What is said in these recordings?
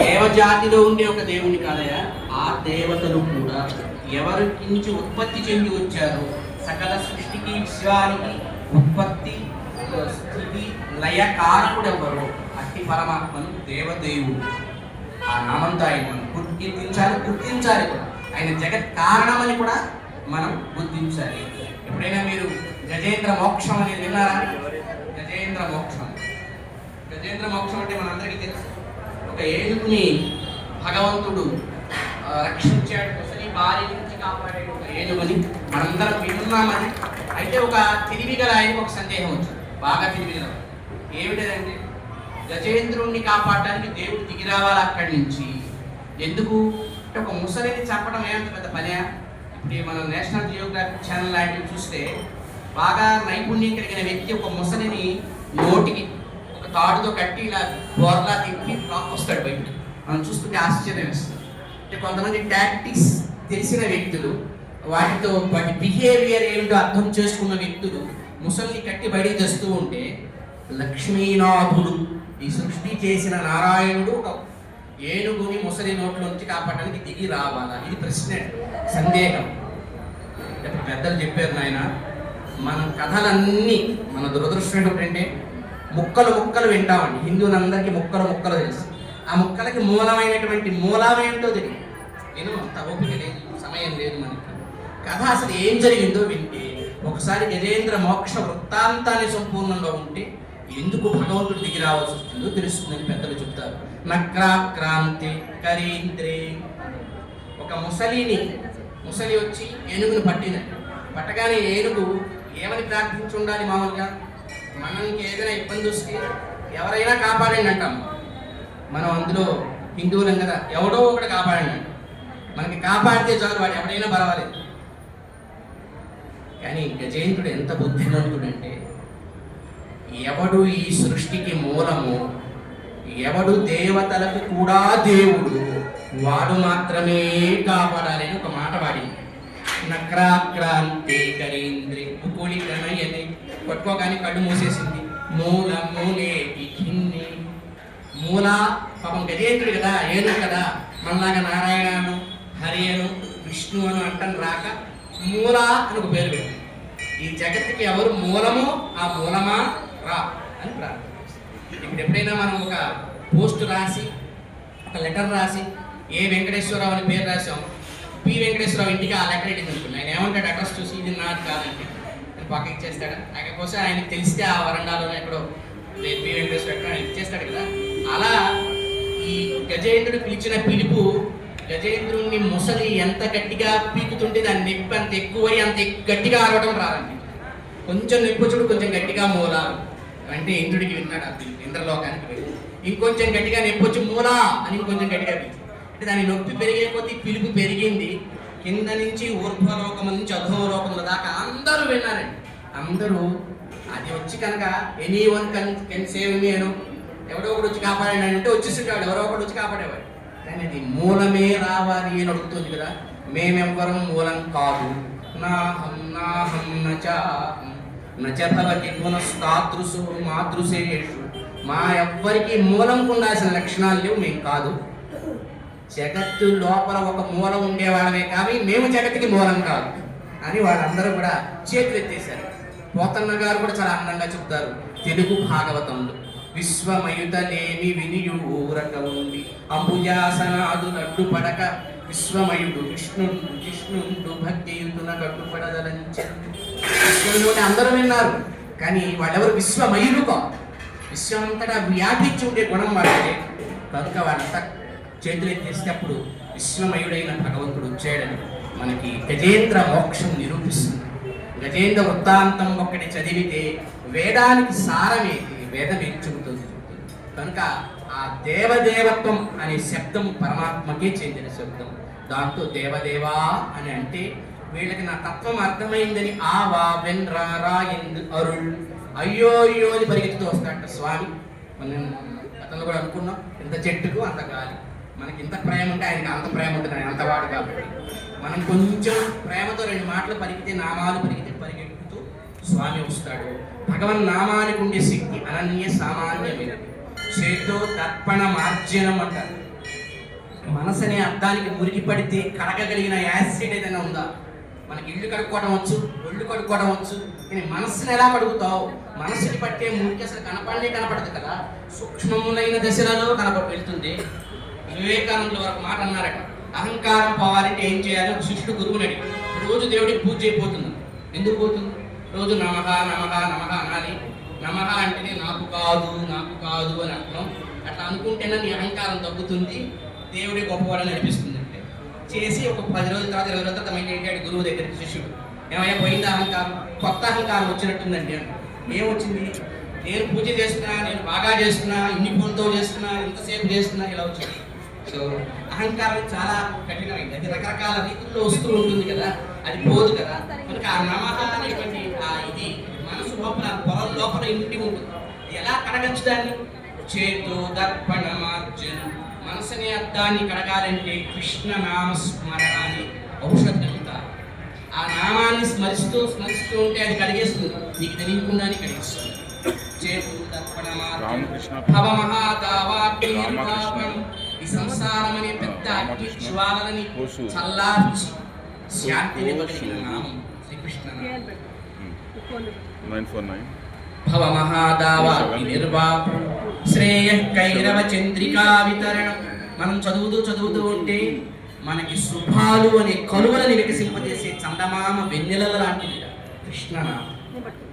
దేవజాతిలో ఉండే ఒక దేవుని కాదయా, ఆ దేవతలు కూడా ఎవరి నుంచి ఉత్పత్తి చెంది వచ్చారో, సకల సృష్టికి విశ్వానికి ఉత్పత్తి స్థితి లయ కారకుడు ఎవరు, అట్టి పరమాత్మను దేవదేవుడు. ఆ నామంతో ఆయన మనం గుర్తించాలి కూడా. ఆయన జగత్ కారణమని కూడా మనం గుర్తించాలి. ఎప్పుడైనా మీరు గజేంద్ర మోక్షం అనేది విన్నారా? గజేంద్ర మోక్షం అంటే మనందరికీ తెలుసు. ఒక ఏనుగుని భగవంతుడు రక్షించాడు, ముసలి భార్య నుంచి కాపాడాడు ఒక ఏనుగుని మనందరం విన్నామని. అయితే ఒక తెలివిగల ఆయనకు ఒక సందేహం వచ్చింది, బాగా తెలివిగల. ఏమిటంటే గజేంద్రుణ్ణి కాపాడడానికి దేవుడు దిగి రావాలి అక్కడి నుంచి. ఎందుకు అంటే ఒక ముసలిని చంపడం ఏమంత పెద్ద పనే? ఇప్పుడు మనం నేషనల్ జియోగ్రఫిక్ ఛానల్ లాంటివి చూస్తే బాగా నైపుణ్యం కలిగిన వ్యక్తి ఒక ముసలిని నోటికి ఒక తాడుతో కట్టి ఇలా బోర్లా తిప్పి వస్తాడు బయట. మనం చూస్తుంటే ఆశ్చర్యం వేస్తుంది. అంటే కొంతమంది టాక్టిక్స్ తెలిసిన వ్యక్తులు, వాటి బిహేవియర్ ఏమిటో అర్థం చేసుకున్న వ్యక్తులు ముసలిని కట్టి బయటికి తెస్తూ ఉంటే, లక్ష్మీనాథుడు ఈ సృష్టి చేసిన నారాయణుడు ఒక ఏనుగుని ముసలి నోట్లోంచి కాపాడడానికి దిగి రావాలా? ఇది ప్రశ్న, సందేహం. పెద్దలు చెప్పారు, నాయన మన కథలన్నీ, మన దురదృష్టం ఏంటంటే ముక్కలు వింటామండి. హిందువులందరికీ ముక్కలు తెలుసు. ఆ ముక్కలకి మూలమైనటువంటి మూలమేంటో తెలియదు. నేను అంత ఓపిక లేదు, సమయం లేదు మనకి. కథ అసలు ఏం జరిగిందో వింటే, ఒకసారి గజేంద్ర మోక్ష వృత్తాంతాన్ని సంపూర్ణంగా ఉంటే ఎందుకు భగవంతుడు దిగి రావాల్సి వస్తుందో తెలుస్తుందని పెద్దలు చెప్తారు. నక్రాక్రాంతి కరీంద్రే, ఒక ముసలి వచ్చి ఏనుగును పట్టగానే ఏనుగు ఏమని ప్రార్థించి ఉండాలి? మామూలుగా మనకి ఏదైనా ఇబ్బంది వస్తే ఎవరైనా కాపాడండి అంటాం మనం. అందులో హిందువులం కదా, ఎవడో ఒకటి కాపాడండి. మనకి కాపాడితే చాలు, వాడు ఎవడైనా పర్వాలేదు. కానీ గజేంద్రుడు ఎంత బుద్ధిమంతుడంటే, ఎవడు ఈ సృష్టికి మూలము, ఎవడు దేవతలకు కూడా దేవుడు, వాడు మాత్రమే కాపాడాలని ఒక మాట వాడింది. నక్రాక్రాంతి కరీంద్రి, ముకోలి కనయని, పట్టుకోగానే కళ్ళు మూసేసింది. మూల పాపం గజేంద్రుడు కదా, ఏనుగు కదా, మనలాగా నారాయణను హరియను విష్ణు అని అంటం రాక మూల అని ఒక పేరు పెట్టింది. ఈ జగత్తుకి ఎవరు మూలమో ఆ మూలమా రా అని ప్రార్థిస్తాం. ఇప్పుడు ఎప్పుడైనా మనం ఒక పోస్ట్ రాసి, ఒక లెటర్ రాసి, ఏ వెంకటేశ్వరరావు అని పేరు రాసాం, పి వెంకటేశ్వరరావు ఇంటికి ఆ లెటర్ ఇచ్చింది అనుకున్నాను. ఆయన ఏమంటాడు? అడ్రస్ చూసి ఇది నాది కాదంటే అని పక్క ఇచ్చేస్తాడు. లేకపోతే ఆయనకి తెలిస్తే ఆ వరండాలో ఎక్కడో పి వెంకటేశ్వర ఆయన ఇచ్చేస్తాడు కదా. అలా ఈ గజేంద్రుడు పిలిచిన పిలుపు, గజేంద్రుడిని ముసలి ఎంత గట్టిగా పీకుతుంటే దాని నొప్పి అంత ఎక్కువై అంత గట్టిగా ఆరవడం రాదండి. కొంచెం నొప్పి చూడు, కొంచెం గట్టిగా మూల అంటే ఇంద్రుడికి విన్నాడు. అది ఇంద్రలోకానికి వెళ్ళి ఇంకొంచెం గట్టిగా నొప్పి వచ్చి మూల అని ఇంకొంచెం గట్టిగా పిలిచి, అంటే దాని నొప్పి పెరిగే కొద్దీ పిలుపు పెరిగింది. కింద నుంచి ఊర్ధ్వలోకం నుంచి అధోలోకముల దాకా అందరూ విన్నారండి. అందరూ అది వచ్చి కనుక anyone can save me అను, ఎవడో ఒకటి వచ్చి కాపాడండి అంటే వచ్చేసేవాడు, ఎవరో ఒకటి వచ్చి కాపాడేవాడు. కానీ అది మూలమే రావాలి అని అడుగుతుంది కదా. మేమెవ్వరం మూలం కాదు. నాహం నచభవతి పునస్తాదృశు మాతృశేషు, మా ఎవ్వరికి మూలం ఉండాల్సిన లక్షణాలు లేవు, మేము కాదు. జగత్తు లోపల ఒక మూలం ఉండేవాళ్ళమే కానీ మేము జగత్తుకి మూలం కాదు అని వాళ్ళందరూ కూడా చేతులు ఎత్తేశారు. పోతన్న గారు కూడా చాలా అందంగా చెప్తారు తెలుగు భాగవతంలో. విశ్వమయుతలేమి వినియూరక ఉంది, అంబుజాసనాదు నడ్డు పడక, విశ్వమయుడు విష్ణుండు భక్తియుతున గడ్డుపడదలంచెను. విశ్వంలోనే అందరూ విన్నారు, కానీ వాళ్ళెవరు విశ్వమయులు కాదు. విశ్వమంతటా వ్యాపించి ఉండే గుణం వాళ్ళే కనుక వాళ్ళంతా చేతులు ఎత్తేస్తే అప్పుడు విశ్వమయుడైన భగవంతుడు వచ్చాడని మనకి గజేంద్ర మోక్షం నిరూపిస్తుంది. గజేంద్ర వృత్తాంతం ఒక్కటి చదివితే వేదానికి సారమేది, వేదం ఏం చెబుతుంది. కనుక ఆ దేవదేవత్వం అనే శబ్దం పరమాత్మకే చెందిన శబ్దం. దాంతో దేవదేవా అని అంటే వీళ్ళకి నా తత్వం అర్థమైందని ఆవా వెన్రా ఎందు అరుళ్, అయ్యో అయ్యో అని పరిగెత్తుతూ వస్తాడట స్వామి. మనం గతంలో కూడా అనుకున్నాం, ఇంత చెట్టుకు అంత గాలి. మనకి ఇంత ప్రేమ ఉంటే ఆయనకి అంత ప్రేమ ఉంటుంది, ఆయన అంతవాడు కాబట్టి మనం కొంచెం ప్రేమతో రెండు మాటలు పలికితే, నామాలు పలికితే పరిగెత్తుతూ స్వామి వస్తాడు. భగవన్ నామానికి ఉండే శక్తి అనన్య సామాన్యమైనది. చేతో తర్పణ మార్జనం అంటారు. మనసు అనే అర్థానికి మురికి పడితే కడగగలిగిన యాసిడ్ ఏదైనా ఉందా? మనకి ఇల్లు కడుక్కోవడం వచ్చు, ఒళ్ళు కడుక్కోవడం వచ్చు, కానీ మనసుని ఎలా కడుగుతావు? మనసుని పట్టే మురికి అసలు కనపడదు కదా, సూక్ష్మములైన దశలలో వెళ్తుంది. వివేకానందుల వరకు మాట అన్నారట, అహంకారం పోవాలంటే ఏం చేయాలి? ఒక శిష్యుడు గురువుని అడిగి, రోజు దేవుడికి పూజ అయిపోతుంది. ఎందుకు పోతుంది? రోజు నమః నమః నమః అనాలి. నమః అంటేనే నాకు కాదు అని అర్థం. అట్లా అనుకుంటేనే నీ అహంకారం తగ్గుతుంది, దేవుడి గొప్పవాడని అనిపిస్తుంది. అంటే చేసి ఒక 10 రోజుల తర్వాత 20 రోజుల తర్వాత మళ్ళీ ఏంటి గురువు దగ్గరికి శిష్యుడు, ఏమయ్యా పోయిందా అహంకారం? కొత్త అహంకారం వచ్చినట్టుందండి అని. ఏమొచ్చింది? నేను పూజ చేస్తున్నా, నేను బాగా చేస్తున్నా, ఇన్ని పూలతో చేస్తున్నా, ఇంతసేపు చేస్తున్నా, ఇలా వచ్చింది. సో అహంకారం చాలా కఠినమైంది, అది రకరకాల రీతుల్లో వస్తూ ఉంటుంది కదా, అది పోదు కదా. మనకి ఆ నమః అనేటువంటి ఇది మనసు లోపల పొలం లోపల ఇంటి ఉంటుంది. ఎలా కడగచ్చు దాన్ని? చేతు దర్పణమార్జన. మనసుని అర్థాన్ని కడగాలంటే కృష్ణ నామస్మరణ అని ఔషధం చెబుతారు. ఆ నామాన్ని స్మరిస్తూ ఉంటే అది కడిగేస్తుంది, నీకు తెలియకుండానే కడిగేస్తుంది. చేతు దర్పణమార్జన భవమహాదావాగ్నిర్వాపణం. ఈ సంసారం అనే పెద్ద అగ్ని జ్వాలని చల్లార్చి శాంతిని కలిగిన నామం శ్రీకృష్ణ నామం. 949 భవమహాదావాగ్ని నిర్వాపణం శ్రేయ కైరవ చంద్రికా వితరణం. మనం చదువుతూ ఉంటే మనకి శుభాలు అనే కలువలని వికసింపజేసే చందమామ వెన్నెలల లాంటిది కృష్ణనామం.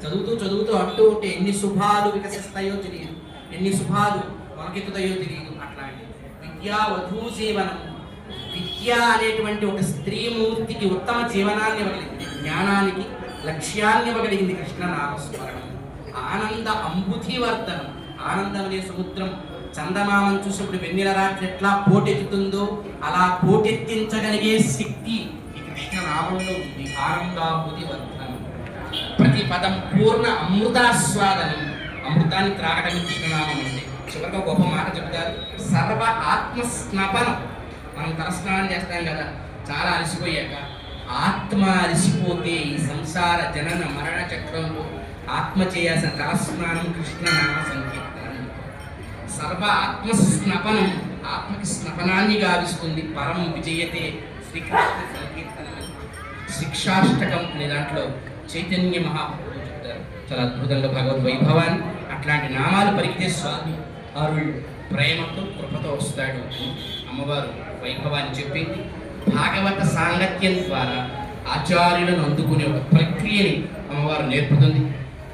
చదువుతూ అంటూ ఉంటే ఎన్ని శుభాలు వికసిస్తాయో తెలియదు, ఎన్ని శుభాలు మనకెత్తుతాయో తెలియదు. అట్లాంటి విద్యా వధూ జీవనం. విద్య అనేటువంటి ఒక స్త్రీమూర్తికి ఉత్తమ జీవనాన్ని ఇవ్వగలిగింది, జ్ఞానానికి లక్ష్యాన్ని ఇవ్వగలిగింది కృష్ణనామస్మరణం. ఆనంద అంబుధివర్ధనం. ఆనందం అనే సముద్రం చందమామను చూసినప్పుడు వెన్నెల రాత్రి ఎట్లా పోటెత్తుతుందో అలా పోటెత్తించగలిగే శక్తి ఈ కృష్ణనామంలో ఉంది. ఆనందాంబుధివర్ధనం. ప్రతి పదం పూర్ణ అమృతాస్వాదనం. అమృతాన్ని త్రాగడం కృష్ణనామం అంటే. చివరిగా గొప్ప మాట చెప్తారు, సర్వ ఆత్మస్నపనం. మనం తలస్నానం చేస్తాం కదా, చాలా అలసిపోయాక. ఆత్మ అలసిపోతే ఈ సంసార జనన మరణ చక్రంలో ఆత్మ చేయాల్సిన తలస్నానం కృష్ణనామ సంకీర్తనం. సర్వ ఆత్మస్నపనం. ఆత్మకి స్నపనాన్ని గావిస్తుంది. పరం విజయతే శ్రీకృష్ణ సంకీర్తనం. శిక్షాష్టకం అనే దాంట్లో చైతన్య మహాప్రభువు చెప్తారు చాలా అద్భుతంగా భగవద్ వైభవాన్ని. అట్లాంటి నామాలు పలికితే స్వామి అరుళ్ ప్రేమతో కృపతో వస్తాడు. అమ్మవారు వైభవాన్ని చెప్పింది. భాగవత సాంగత్యం ద్వారా ఆచార్యులను అందుకునే ఒక ప్రక్రియని అమ్మవారు నేర్పుతుంది.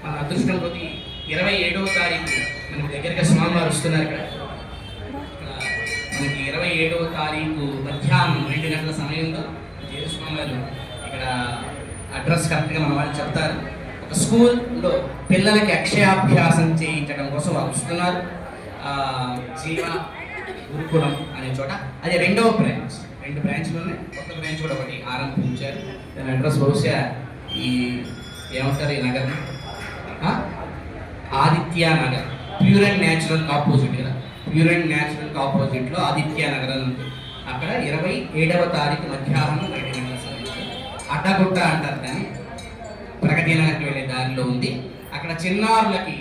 మన అదృష్టం కొద్ది 27వ తారీఖు మనకి దగ్గరగా స్వామివారు వస్తున్నారు. ఇక్కడ మనకి 27వ తారీఖు మధ్యాహ్నం 2 గంటల సమయంలో స్వామివారు ఇక్కడ అడ్రస్ కరెక్ట్గా మన వాళ్ళు చెప్తారు. ఒక స్కూల్లో పిల్లలకి అక్షయాభ్యాసం చేయించడం కోసం వాళ్ళు వస్తున్నారు. జీవ గురుకులం అనే చోట. అది 2వ బ్రాంచ్. 2 బ్రాంచ్లు ఉన్నాయి, కొత్త బ్రాంచ్ కూడా ఒకటి ఆరంభించారు. దాని అడ్రస్ బహుశా ఈ ఏమంటారు ఈ Nagar, Aditya Nagar, pure and natural opposite కదా, ప్యూర్ అండ్ న్యాచురల్ ఆపోజిట్లో ఆదిత్య నగర్ అని ఉంది. అక్కడ 27వ తారీఖు మధ్యాహ్నం 2 గంటల సమయంలో అడ్డగుట్ట అంటారు దాన్ని, ప్రగతి నగర్కి వెళ్ళే దారిలో ఉంది. అక్కడ చిన్నారులకి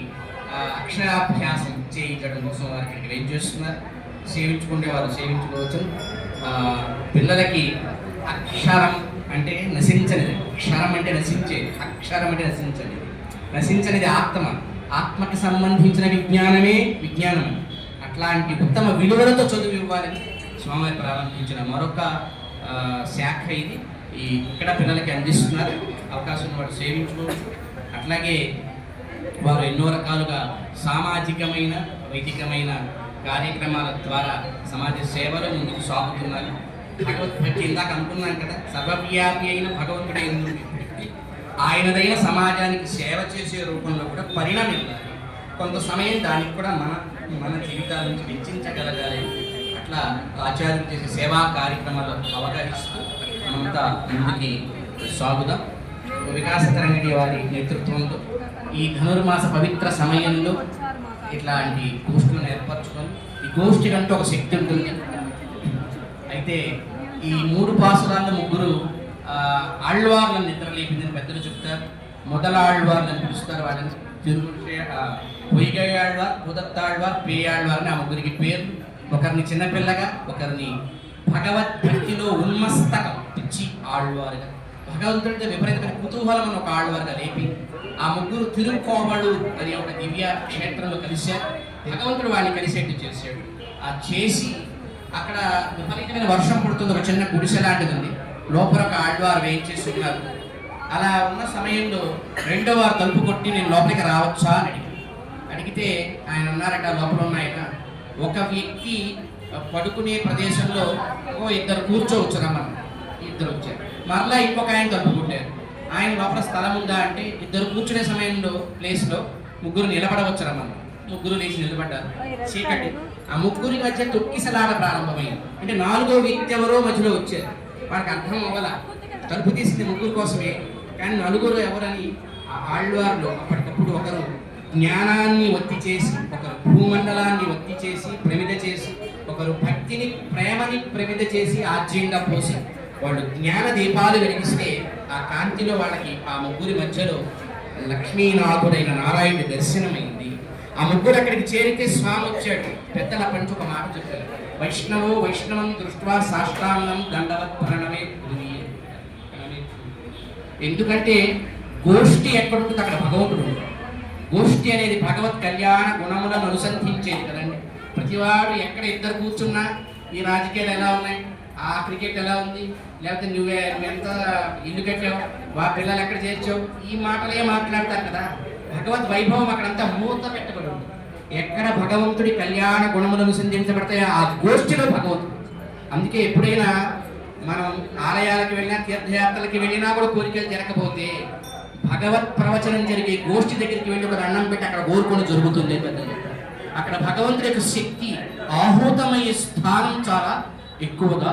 అక్షరాభ్యాసం చేయించడం కోసం వారికి వెయిట్ చేస్తున్నారు. సేవించుకుంటే వారు సేవించుకోవచ్చు. పిల్లలకి అక్షరం అంటే నశించనిది, అక్షరం అంటే నశించేది, అక్షరం అంటే నశించనిది. నశించనిది ఆత్మ, ఆత్మకి సంబంధించిన విజ్ఞానమే విజ్ఞానం. అట్లాంటి ఉత్తమ విలువలతో చదువు ఇవ్వాలని స్వామి ప్రారంభించిన మరొక శాఖ ఇది. ఇక్కడ పిల్లలకి అందిస్తున్నారు. అవకాశం వాడు సేవించుకోవచ్చు. అట్లాగే వారు ఎన్నో రకాలుగా సామాజికమైన వైదికమైన కార్యక్రమాల ద్వారా సమాజ సేవలు ముందుకు సాగుతున్నారు. భగవద్భక్తి ఇందాక అనుకున్నాం కదా, సర్వవ్యాపి అయిన భగవంతుడే ఆయనదైన సమాజానికి సేవ చేసే రూపంలో కూడా పరిణమిల్లాలి. కొంత సమయం దానికి కూడా మన జీవితాల నుంచి వెచ్చించగలగాలి. అట్లా ఆచార్యులు చేసే సేవా కార్యక్రమాలు అవగాహిస్తూ మనమంతా ముందుకి సాగుదాం. వికాస తరంగిణి వారి నేతృత్వంలో ఈ ధనుర్మాస పవిత్ర సమయంలో ఇట్లాంటి గోష్ఠులను ఏర్పరచుకొని, ఈ గోష్ఠి కంటే ఒక శక్తి ఉంటుంది. అయితే ఈ 3 పాసురాల్లో 3 ఆళ్వార్లను నిద్రలేపిందని పెద్దలు చెప్తారు. మొదల ఆళ్వార్లను పిలుస్తారు. వాళ్ళని పొయ్యిగయ్యాళ్వార్, కుదత్తాళ్వార్, పేయాళ్వార్ అని ఆ 3కి పేర్లు. ఒకరిని చిన్నపిల్లగా, ఒకరిని భగవద్భక్తిలో ఉన్మస్తకం పిచ్చి ఆళ్వారుగా, భగవంతుడితో విపరీతమైన కుతూహలం ఒక ఆళ్వారుగా లేపి ఆ ముగ్గురు తిరుకోవళు అనే ఒక దివ్య క్షేత్రంలో కలిశారు. భగవంతుడు వాళ్ళని కలిసేట్టు చేశాడు. ఆ చేసి అక్కడ విపరీతమైన వర్షం పడుతుంది. ఒక చిన్న గుడిసె లాంటిది ఉంది. లోపల ఒక ఆళ్వారు వేయించేసి ఉన్నారు. అలా ఉన్న సమయంలో రెండో వారు తలుపు కొట్టి నేను లోపలికి రావచ్చా అని అడిగితే ఆయన అన్నారట, లోపల ఉన్నాయట ఒక వ్యక్తి పడుకునే ప్రదేశంలో ఇద్దరు కూర్చోవచ్చు రమ్మని. ఇద్దరు వచ్చారు. మరలా ఇంకొక ఆయన తలుపు కొట్టారు. ఆయన లోపల స్థలం ఉందా అంటే ఇద్దరు కూర్చునే సమయంలో ప్లేస్లో ముగ్గురు నిలబడవచ్చు రమ్మని. ముగ్గురు లేచి నిలబడ్డారు. చీకటి. ఆ ముగ్గురి మధ్య తొక్కిసలాట ప్రారంభమైంది. అంటే నాలుగో వ్యక్తి ఎవరో మధ్యలో వచ్చారు. వాళ్ళకి అర్థం అవ్వాల. తలుపు తీసింది ముగ్గురు కోసమే, కానీ నలుగురు ఎవరని ఆ ఆళ్వార్లో అప్పటికప్పుడు ఒకరు జ్ఞానాన్ని ఒత్తి చేసి, ఒకరు భూమండలాన్ని ఒత్తి చేసి ప్రమిద చేసి, ఒకరు భక్తిని ప్రేమని ప్రమిద చేసి ఆజ్యంగా పోసి వాళ్ళు జ్ఞాన దీపాలు వెలిగిస్తే ఆ కాంతిలో వాళ్ళకి ఆ ముగ్గురి మధ్యలో లక్ష్మీనాథుడైన నారాయణుడి దర్శనమైంది. ఆ ముగ్గురు అక్కడికి చేరితే స్వామి వచ్చాడు. పెద్దల పంచి ఒక మాట చెప్పారు, వైష్ణవో వైష్ణవం దృష్ట్వా సాష్టాంగం దండవత్ ప్రణమే. ఎందుకంటే గోష్ఠి ఎక్కడుంటుంది అక్కడ భగవంతుడు. గోష్ఠి అనేది భగవత్ కళ్యాణ గుణములను అనుసంధించేది కదండి. ప్రతివాడు ఎక్కడ ఇద్దరు కూర్చున్నా ఈ రాజకీయాలు ఎలా ఉన్నాయి, ఆ క్రికెట్ ఎలా ఉంది, లేకపోతే నువ్వెంత ఇల్లు కట్టావు, పిల్లలు ఎక్కడ చేర్చావు, ఈ మాటలే మాట్లాడతారు కదా. భగవద్ వైభవం అక్కడంతా మూత పెట్టబడి ఉంది. ఎక్కడ భగవంతుడి కళ్యాణ గుణములను అనుసంధించబడతాయో ఆ గోష్ఠిలో భగవంతుడు. అందుకే ఎప్పుడైనా మనం ఆలయాలకు వెళ్ళినా తీర్థయాత్రలకి వెళ్ళినా కూడా కోరికలు జరగకపోతే భగవత్ ప్రవచనం జరిగే గోష్ఠి దగ్గరికి వెళ్ళి ఒక దండం పెట్టి అక్కడ కోరుకొని జరుగుతుంది. అక్కడ భగవంతుడి యొక్క శక్తి ఆహూతమయ్యే స్థానం చాలా ఎక్కువగా